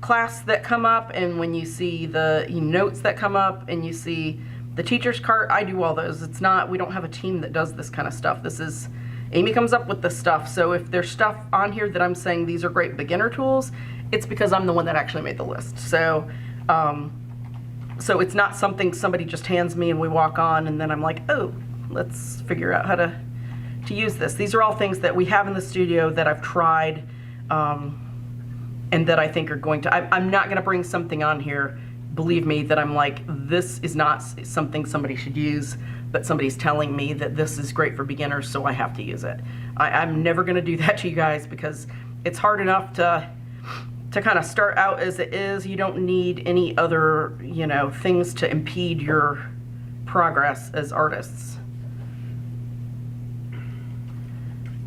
class that come up, and when you see the notes that come up, and you see the teacher's cart, I do all those. It's not, we don't have a team that does this kind of stuff. This is, Amy comes up with this stuff. So if there's stuff on here that I'm saying these are great beginner tools, it's because I'm the one that actually made the list. So, so it's not something somebody just hands me and we walk on and then I'm like, oh, let's figure out how to use this. These are all things that we have in the studio that I've tried, and that I think are going to, I'm not going to bring something on here, believe me, that I'm like, this is not something somebody should use, but somebody's telling me that this is great for beginners, so I have to use it. I'm never going to do that to you guys, because it's hard enough to kind of start out as it is. You don't need any other, you know, things to impede your progress as artists.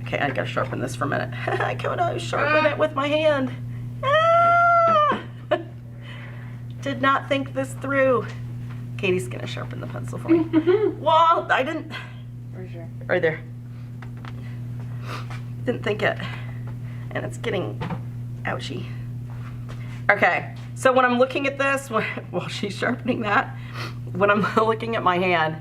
Okay, I gotta sharpen this for a minute. I gotta sharpen it with my hand. Ah! Did not think this through. Katie's gonna sharpen the pencil for me. Well, I didn't. For sure. Right there. Didn't think it. And it's getting ouchy. Okay, so when I'm looking at this, while she's sharpening that, when I'm looking at my hand,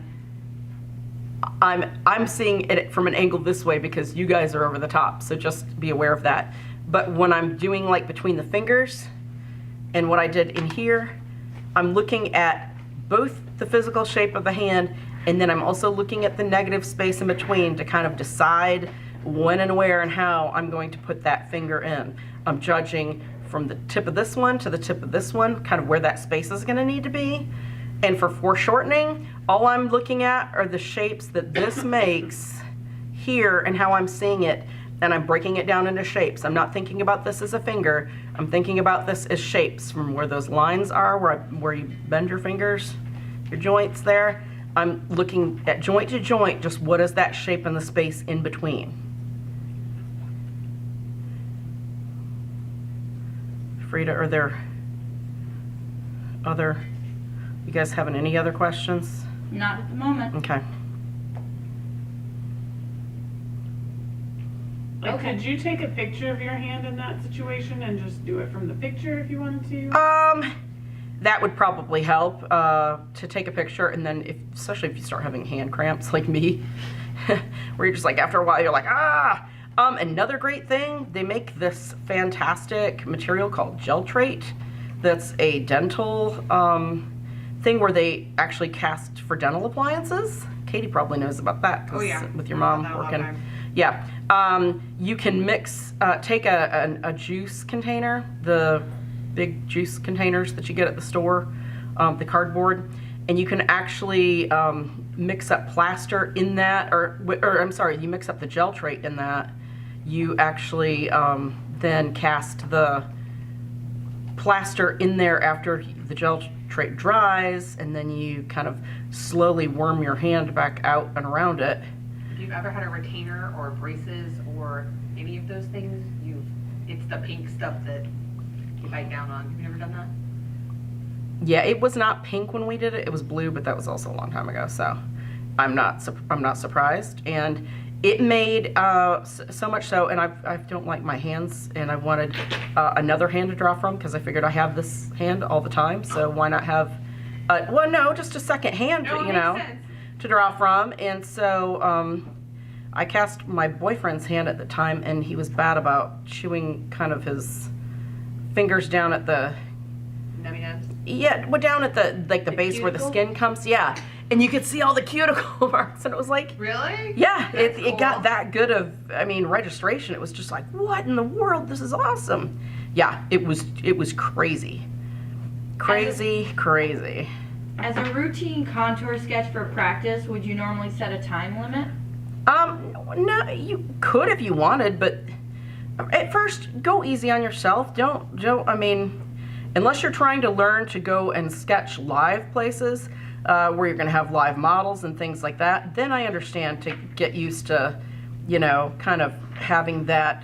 I'm seeing it from an angle this way because you guys are over the top, so just be aware of that. But when I'm doing like between the fingers and what I did in here, I'm looking at both the physical shape of the hand, and then I'm also looking at the negative space in between to kind of decide when and where and how I'm going to put that finger in. I'm judging from the tip of this one to the tip of this one, kind of where that space is going to need to be. And for foreshortening, all I'm looking at are the shapes that this makes here and how I'm seeing it, and I'm breaking it down into shapes. I'm not thinking about this as a finger. I'm thinking about this as shapes, from where those lines are, where you bend your fingers, your joints there. I'm looking at joint to joint, just what is that shape in the space in between. Frida, are there other, you guys having any other questions? Not at the moment. Okay. Like, could you take a picture of your hand in that situation and just do it from the picture if you wanted to? That would probably help, to take a picture, and then especially if you start having hand cramps like me, where you're just like, after a while, you're like, ah! Another great thing, they make this fantastic material called Geltrate. That's a dental thing where they actually cast for dental appliances. Katie probably knows about that. 'Cause Oh, yeah. with your I've mom done that a lot of working. times. Yeah. You can mix, take a juice container, the big juice containers that you get at the store, the cardboard, and you can actually mix up plaster in that, or I'm sorry, you mix up the Geltrate in that. You actually then cast the plaster in there after the Geltrate dries, and then you kind of slowly worm your hand back out and around it. If you've ever had a retainer or braces or any of those things, it's the pink stuff that you bite down on. Have you ever done that? Yeah, it was not pink when we did it. It was blue, but that was also a long time ago. So I'm not surprised. And it made so much so, and I don't like my hands, and I wanted another hand to draw from because I figured I have this hand all the time. So why not have, well, no, just a second hand, No, it you makes know, sense. to draw from. And so I cast my boyfriend's hand at the time, and he was bad about chewing kind of his fingers down at the, Nummy nubs. yeah, well, down at the like the base where the cuticle? skin comes, yeah, and you could see all the cuticle marks, and it was like, Really? yeah, That's it got cool. that good of, I mean, registration. It was just like, what in the world? This is awesome. Yeah, it was crazy, crazy. As a routine contour sketch for practice, would you normally set a time limit? No, you could if you wanted, but at first, go easy on yourself. I mean, unless you're trying to learn to go and sketch live places where you're going to have live models and things like that, then I understand to get used to, you know, kind of having that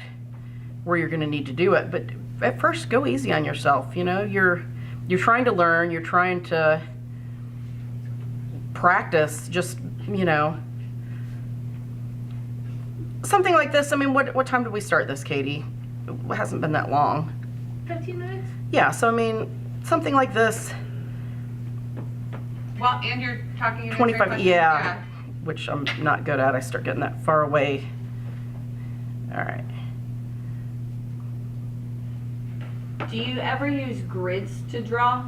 where you're going to need to do it. But at first, go easy on yourself. You know, you're trying to learn, you're trying to practice, just, you know, something like this. I mean, what time did we start this, Katie? It hasn't been that long. 15 minutes? Yeah, so I mean, something like this, Well, and you're talking in 25, questions. yeah, which I'm not good at. I start getting that far away. All right. Do you ever use grids to draw?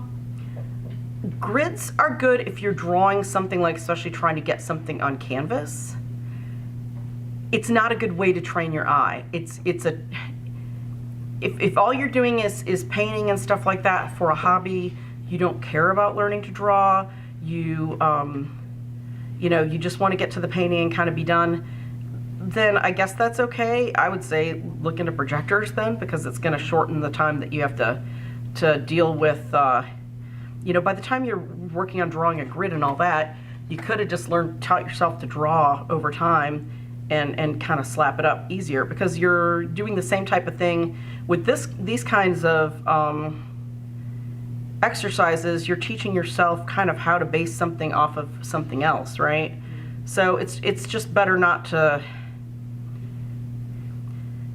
Grids are good if you're drawing something like, especially trying to get something on canvas. It's not a good way to train your eye. If all you're doing is painting and stuff like that for a hobby, you don't care about learning to draw, you know, you just want to get to the painting and kind of be done, then I guess that's okay. I would say look into projectors then, because it's going to shorten the time that you have to deal with, you know, by the time you're working on drawing a grid and all that, you could have just taught yourself to draw over time and kind of slap it up easier, because you're doing the same type of thing with these kinds of exercises. You're teaching yourself kind of how to base something off of something else, right? So it's just better not to.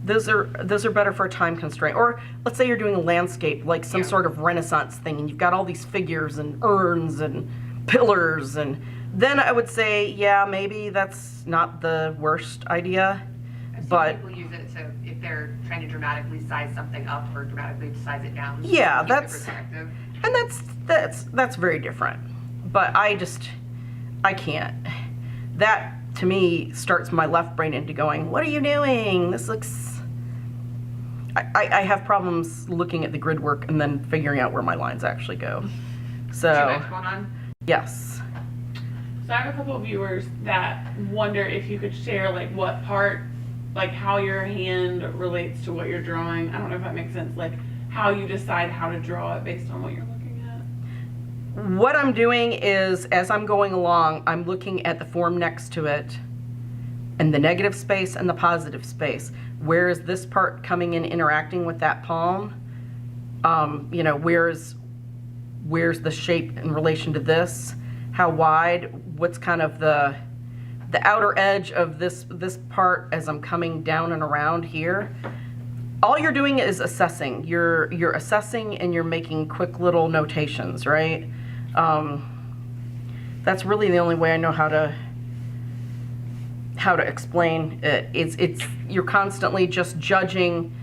Those are better for a time constraint. Or let's say you're doing a landscape, like some sort of Renaissance thing, and you've got all these figures and urns and pillars, and then I would say, yeah, maybe that's not the worst idea. I've seen But people use it to, if they're trying to dramatically size something up or dramatically size it down. Yeah, keep the that's- perspective. and that's very different. But I can't. That to me starts my left brain into going, what are you doing? This looks. I have problems looking at the grid work and then figuring out where my lines actually go. Too So much going on. yes. So I have a couple of viewers that wonder if you could share like what part, like how your hand relates to what you're drawing. I don't know if that makes sense. Like how you decide how to draw it based on what you're looking at. What I'm doing is, as I'm going along, I'm looking at the form next to it and the negative space and the positive space. Where is this part coming in, interacting with that palm? You know, where's the shape in relation to this? How wide? What's kind of the outer edge of this part as I'm coming down and around here? All you're doing is assessing. You're assessing and you're making quick little notations, right? That's really the only way I know how to how to explain it. It's you're constantly just judging,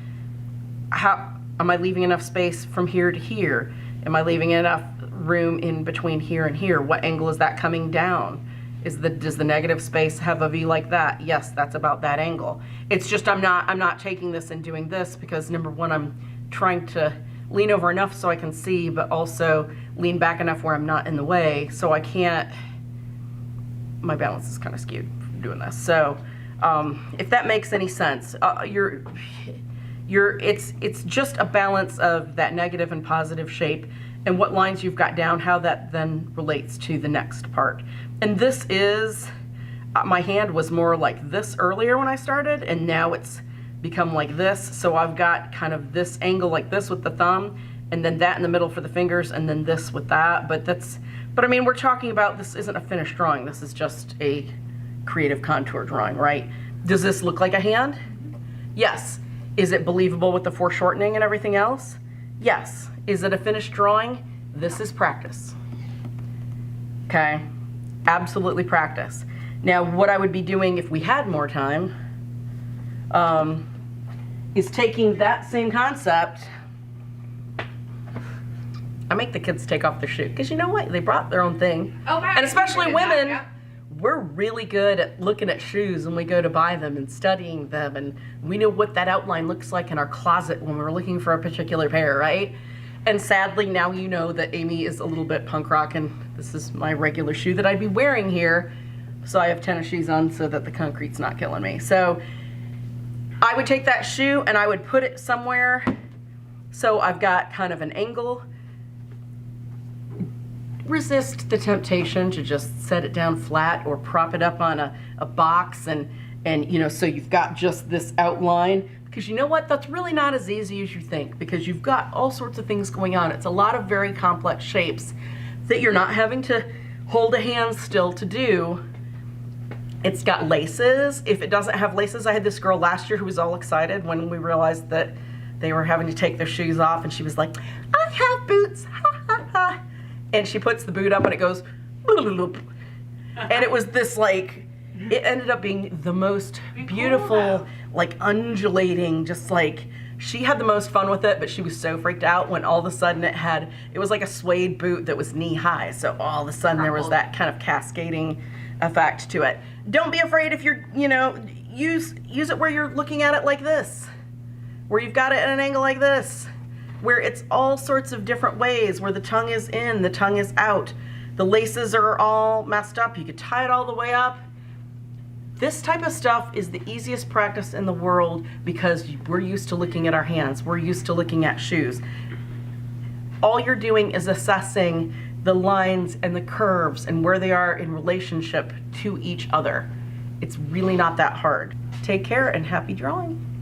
how am I leaving enough space from here to here? Am I leaving enough room in between here and here? What angle is that coming down? Does the negative space have a V like that? Yes, that's about that angle. It's just I'm not taking this and doing this because number one, I'm trying to lean over enough so I can see, but also lean back enough where I'm not in the way, so I can't, my balance is kind of skewed from doing this. So if that makes any sense, it's just a balance of that negative and positive shape and what lines you've got down, how that then relates to the next part. And this is, my hand was more like this earlier when I started, and now it's become like this. So I've got kind of this angle like this with the thumb, and then that in the middle for the fingers, and then this with that. But I mean, we're talking about, this isn't a finished drawing. This is just a creative contour drawing, right? Does this look like a hand? Yes. Is it believable with the foreshortening and everything else? Yes. Is it a finished drawing? This is practice. Okay? Absolutely practice. Now, what I would be doing if we had more time is taking that same concept. I make the kids take off their shoe because you know what? They brought their own thing. Oh, wow. And especially women, Yeah. we're really good at looking at shoes when we go to buy them and studying them, and we know what that outline looks like in our closet when we're looking for a particular pair, right? And sadly, now you know that Amy is a little bit punk rock, and this is my regular shoe that I'd be wearing here. So I have tennis shoes on so that the concrete's not killing me. So I would take that shoe and I would put it somewhere so I've got kind of an angle. Resist the temptation to just set it down flat or prop it up on a box and you know, so you've got just this outline. Because you know what, that's really not as easy as you think, because you've got all sorts of things going on. It's a lot of very complex shapes that you're not having to hold a hand still to do. It's got laces. If it doesn't have laces, I had this girl last year who was all excited when we realized that they were having to take their shoes off, and she was like, I have boots, ha ha ha. And she puts the boot up and it goes, and it was this like, it ended up being the most beautiful, like undulating, just like, she had the most fun with it, but she was so freaked out when all of a sudden it was like a suede boot that was knee high. So all of a sudden there was that kind of cascading effect to it. Don't be afraid if you're, you know, use it where you're looking at it like this, where you've got it at an angle like this, where it's all sorts of different ways, where the tongue is in, the tongue is out, the laces are all messed up. You could tie it all the way up. This type of stuff is the easiest practice in the world because we're used to looking at our hands. We're used to looking at shoes. All you're doing is assessing the lines and the curves and where they are in relationship to each other. It's really not that hard. Take care and happy drawing.